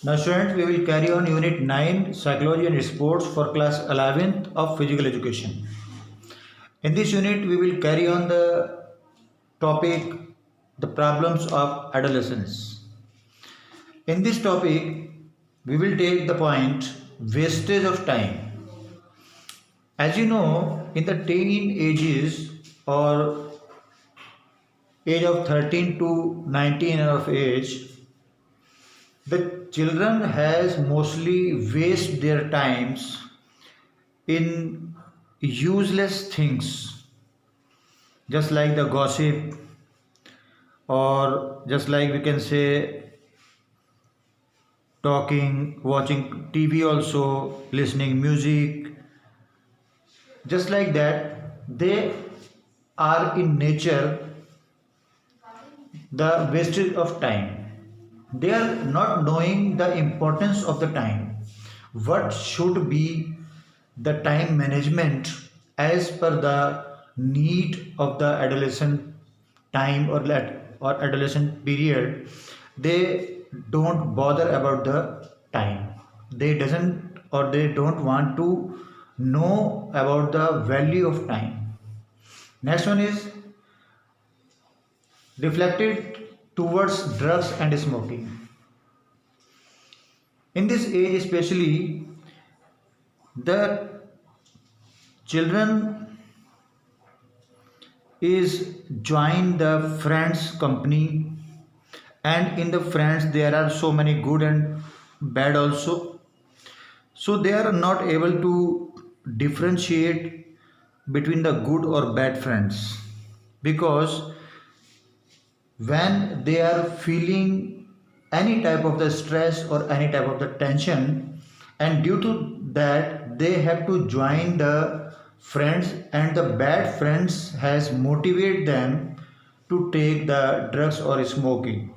Now students, we will carry on Unit 9 Psychology and Sports for class 11th of Physical Education. In this unit, we will carry on the topic the problems of adolescence. In this topic, we will take the point wastage of time. As you know, in the teen ages or age of 13 to 19 of age, the children has mostly waste their times in useless things, just like the gossip, or just like we can say talking, watching TV, also listening music. Just like that, they are in nature the wastage of time. They are not knowing the importance of the time. What should be the time management as per the need of the adolescent time or adolescent period. They don't bother about the time. They don't want to know about the value of time. Next one is reflected towards drugs and smoking. In this age especially, the children is join the friends company, and in the friends there are so many good and bad also, so they are not able to differentiate between the good or bad friends, because when they are feeling any type of the stress or any type of the tension, and due to that they have to join the friends, and the bad friends has motivated them to take the drugs or smoking.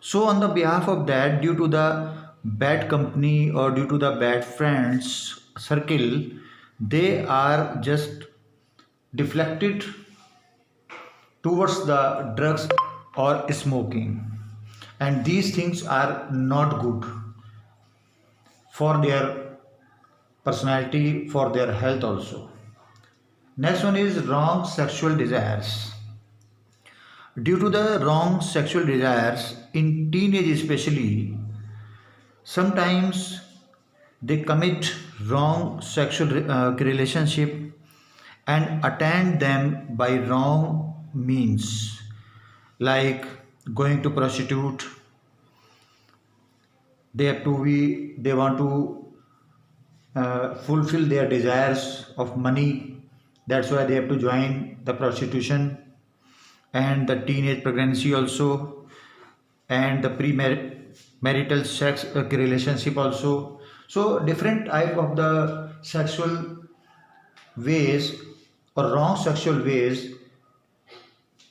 So on the behalf of that, due to the bad company or due to the bad friends circle, they are just deflected towards the drugs or smoking, and these things are not good for their personality, for their health also. Next one is wrong sexual desires. Due to the wrong sexual desires in teenage especially, sometimes they commit wrong sexual relationship and attend them by wrong means, like going to prostitute. They want to fulfill their desires of money, that's why they have to join the prostitution, and the teenage pregnancy also, and the premarital sex relationship also. So different type of the sexual ways or wrong sexual ways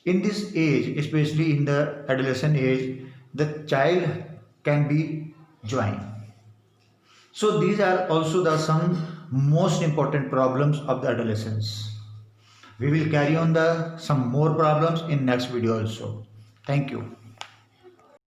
in this age, especially in the adolescent age, the child can be joined. So these are also the some most important problems of the adolescence. We will carry on the some more problems in next video also. Thank you.